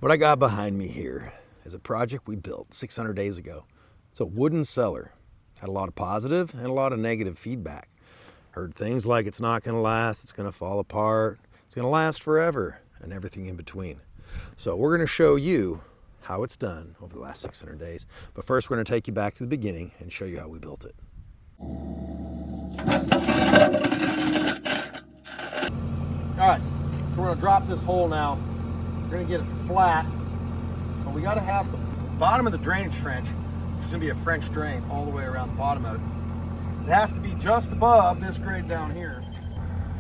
What I got behind me here is a project we built 600 days ago. It's a wooden cellar. Had a lot of positive and a lot of negative feedback. Heard things like it's not going to last, it's going to fall apart, it's going to last forever, and everything in between. So we're going to show you how it's done over the last 600 days. But first we're going to take you back to the beginning and show you how we built it. All right, so we're going to drop this hole now. We're going to get it flat. So we got to have the bottom of the drainage trench, which is going to be a French drain all the way around the bottom of it. It has to be just above this grade down here,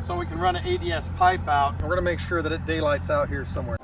so we can run an ADS pipe out. And we're going to make sure that it daylights out here somewhere.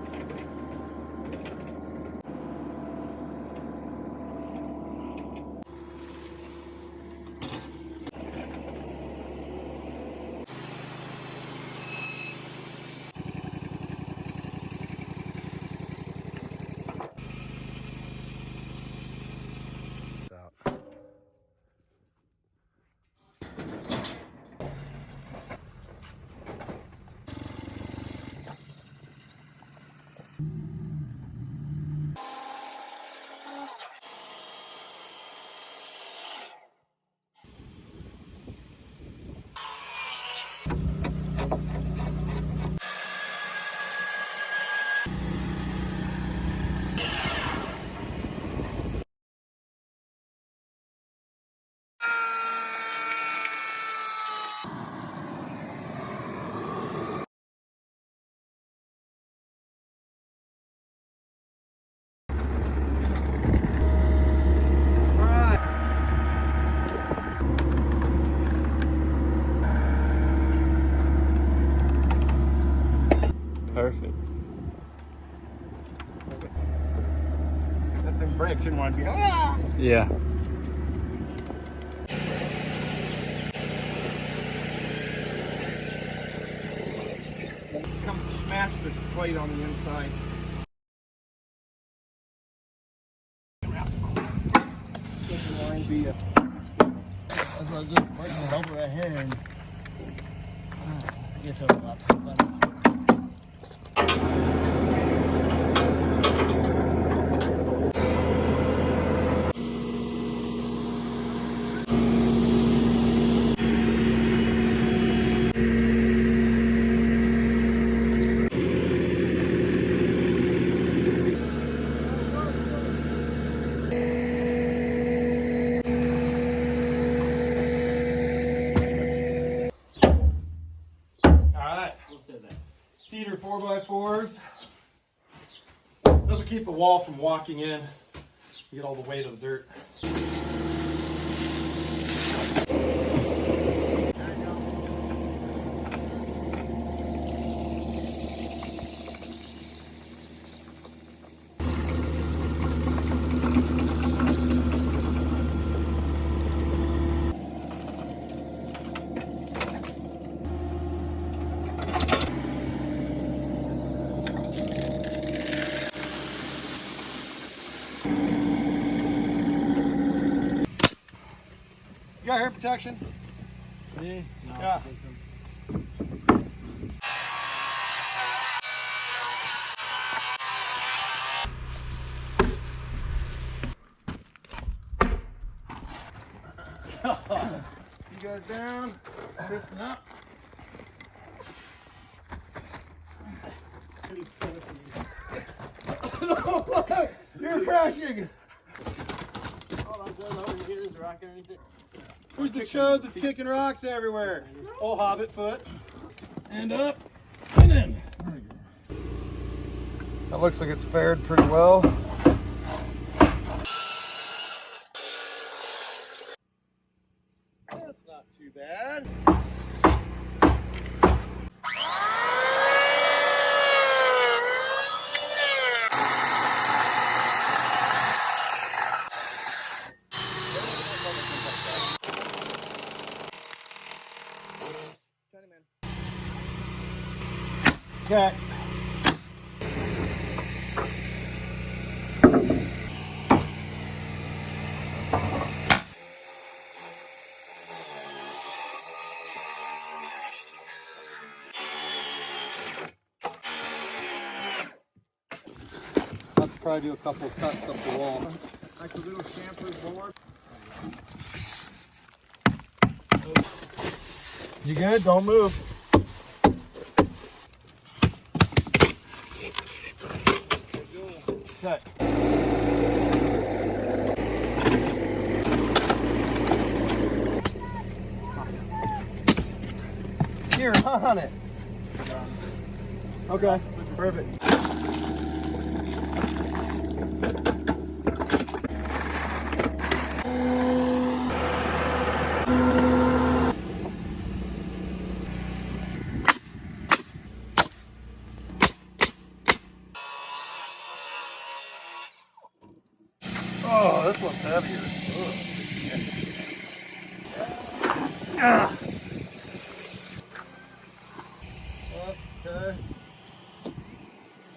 Perfect. That thing breaks, didn't want to be. Yeah. Come smash the plate on the inside. That's not good. Working over a hand. Gets a lot of fun. Cedar 4x4s. Those will keep the wall from walking in. You get all the weight of the dirt. You got hair protection? Me? No. Yeah. You guys down? Listen up. No, you're crashing. Hold on, so I don't get this rock or anything. Who's the chode that's kicking rocks everywhere? Old hobbit foot. And up and in. That looks like it's fared pretty well. That's not too bad. Okay. probably do a couple of cuts up the wall. Like a little chamfer's board. You good? Don't move. Okay. Here, on it. Okay, perfect. Oh, this one's heavier. Okay.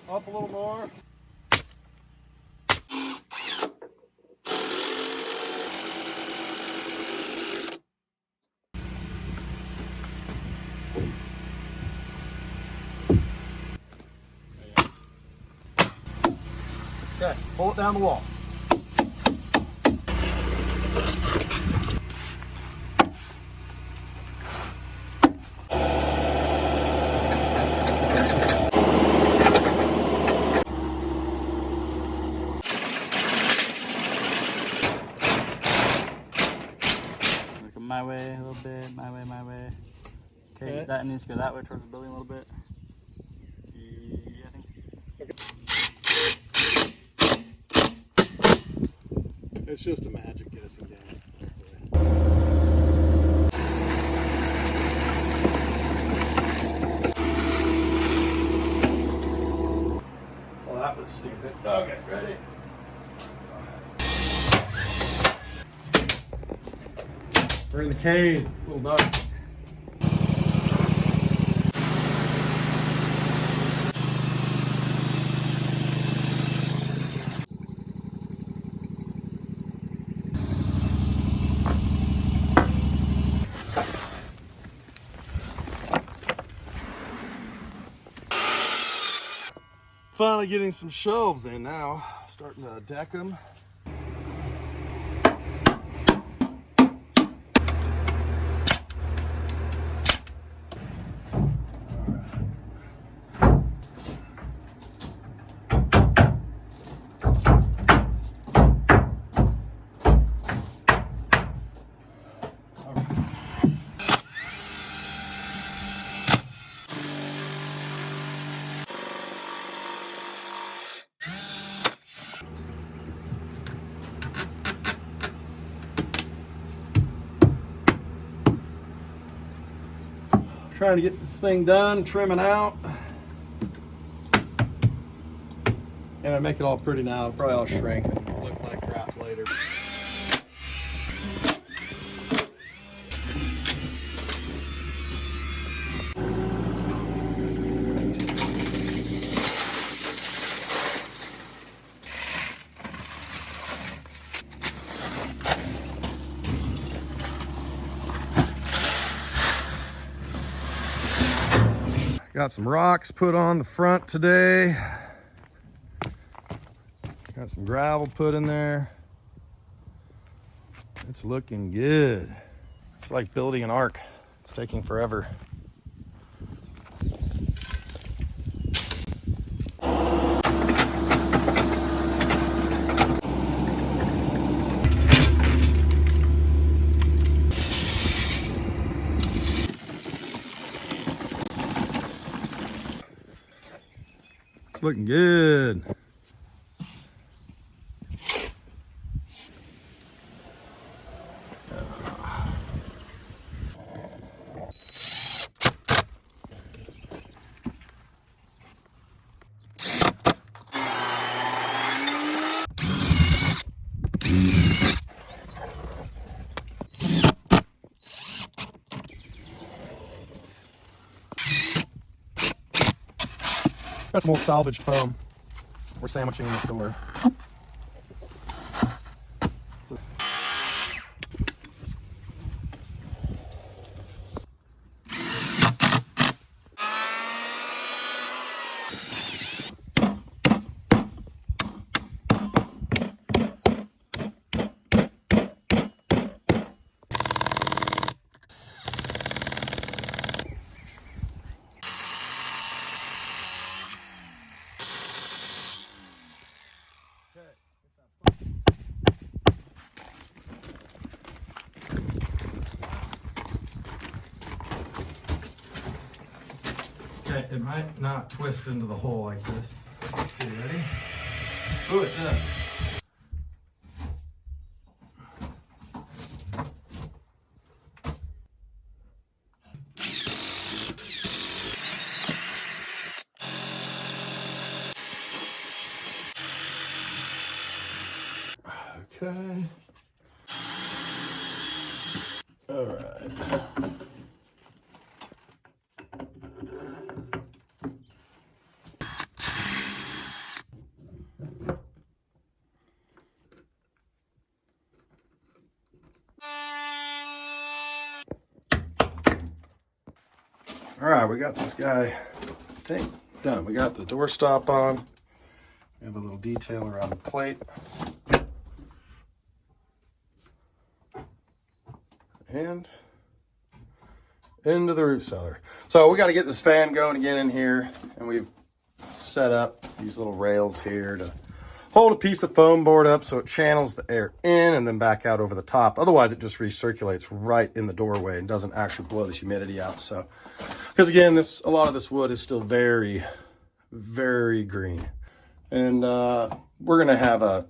Up a little more. Okay, pull it down the wall. My way a little bit, my way, my way. Okay, Okay. that needs to go that way towards the building a little bit. Yeah, I think. It's just a magic guessing game. Well, that was stupid. Okay, ready? We're in the cave. It's a little dark. Finally getting some shelves in now. Starting to deck them. Trying to get this thing done, trimming out. And I make it all pretty now. It'll probably all shrink and look like crap later. Got some rocks put on the front today. Got some gravel put in there. It's looking good. It's like building an ark. It's taking forever. It's looking good. Got some old salvage foam we're sandwiching in the store. not twist into the hole like this. Let's see, ready? Oh, it does. Okay. All right. All right, we got this guy, I think, done. We got the door stop on. We have a little detail around the plate. And into the root cellar. So we got to get this fan going again in here, and we've set up these little rails here to hold a piece of foam board up so it channels the air in and then back out over the top. Otherwise, it just recirculates right in the doorway and doesn't actually blow the humidity out. So, because again, a lot of this wood is still very, very green, and we're gonna have a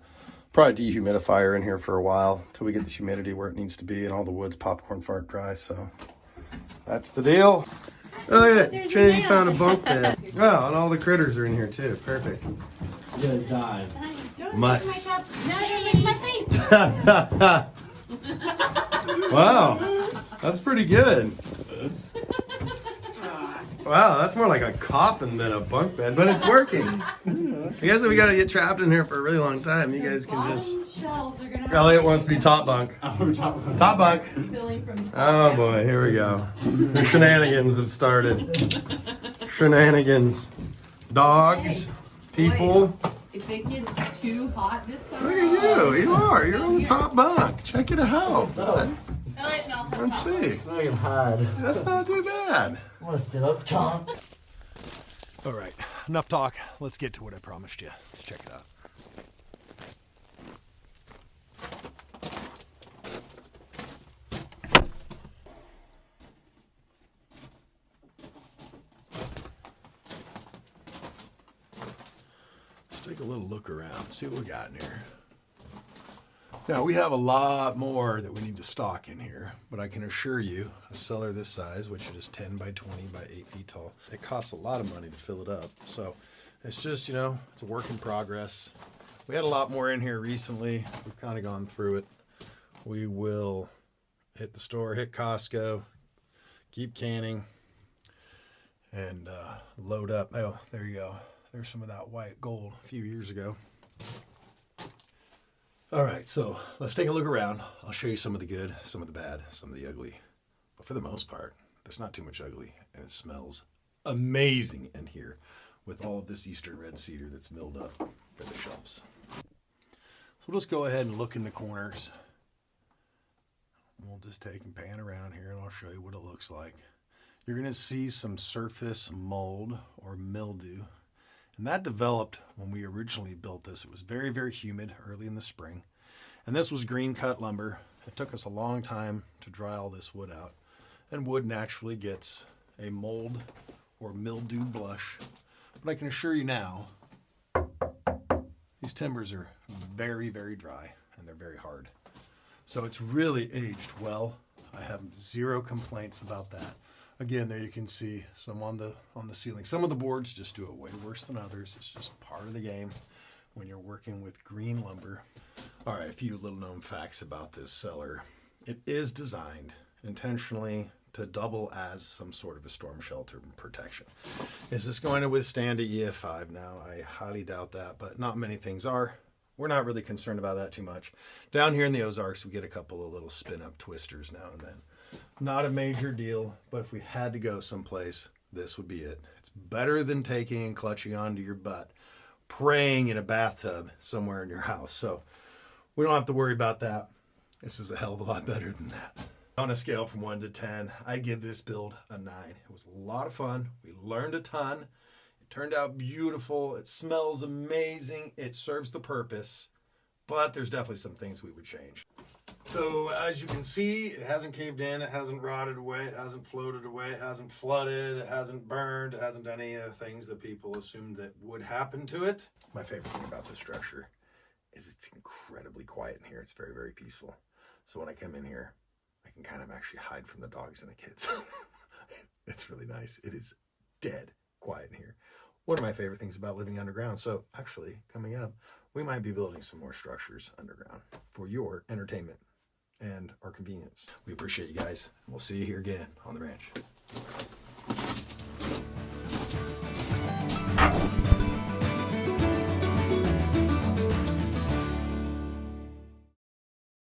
probably dehumidifier in here for a while till we get the humidity where it needs to be and all the wood's popcorn fart dry. So that's the deal. Oh yeah, Shane found a bunk bed. Oh, and all the critters are in here too. Perfect. Good time. Mutts. No, you lick my face. Wow, that's pretty good. Wow, that's more like a coffin than a bunk bed, but it's working. I guess if we gotta get trapped in here for a really long time, you guys can just... Elliot wants to be top bunk. Top bunk. Oh boy, here we go. The shenanigans have started. Shenanigans. Dogs, people. If it gets too hot this summer, Look at you. You are. You're on the top bunk. Check it out, bud. Let's see. I can hide. That's not too bad. I want to sit up top. All right, enough talk. Let's get to what I promised you. Let's check it out. Let's take a little look around, see what we got in here. Now, we have a lot more that we need to stock in here, but I can assure you, a cellar this size, which is 10 by 20 by 8 feet tall, it costs a lot of money to fill it up. So it's just, it's a work in progress. We had a lot more in here recently. We've kind of gone through it. We will hit the store, hit Costco, keep canning, and load up. Oh, there you go. There's some of that white gold a few years ago. All right, so let's take a look around. I'll show you some of the good, some of the bad, some of the ugly. But for the most part, there's not too much ugly, and it smells amazing in here with all of this Eastern red cedar that's milled up for the shelves. So we'll just go ahead and look in the corners. We'll just take and pan around here, and I'll show you what it looks like. You're going to see some surface mold or mildew. And that developed when we originally built this. It was very, very humid early in the spring. And this was green cut lumber. It took us a long time to dry all this wood out. And wood naturally gets a mold or mildew blush. But I can assure you now, these timbers are very, very dry and they're very hard. So it's really aged well. I have zero complaints about that. Again, there you can see some on the ceiling. Some of the boards just do it way worse than others. It's just part of the game when you're working with green lumber. All right, a few little known facts about this cellar. It is designed intentionally to double as some sort of a storm shelter and protection. Is this going to withstand a EF5 now? I highly doubt that, but not many things are. We're not really concerned about that too much. Down here in the Ozarks, we get a couple of little spin-up twisters now and then. Not a major deal, but if we had to go someplace, this would be it. It's better than taking and clutching onto your butt, praying in a bathtub somewhere in your house. So we don't have to worry about that. This is a hell of a lot better than that. On a scale from 1 to 10, I'd give this build a 9. It was a lot of fun. We learned a ton. It turned out beautiful. It smells amazing. It serves the purpose, but there's definitely some things we would change. So as you can see, it hasn't caved in, it hasn't rotted away, it hasn't floated away, it hasn't flooded, it hasn't burned, it hasn't done any of the things that people assumed that would happen to it. My favorite thing about this structure is it's incredibly quiet in here. It's very, very peaceful. So when I come in here, I can kind of actually hide from the dogs and the kids. It's really nice. It is dead quiet in here. One of my favorite things about living underground. So actually, coming up, we might be building some more structures underground for your entertainment and our convenience. We appreciate you guys. We'll see you here again on the ranch.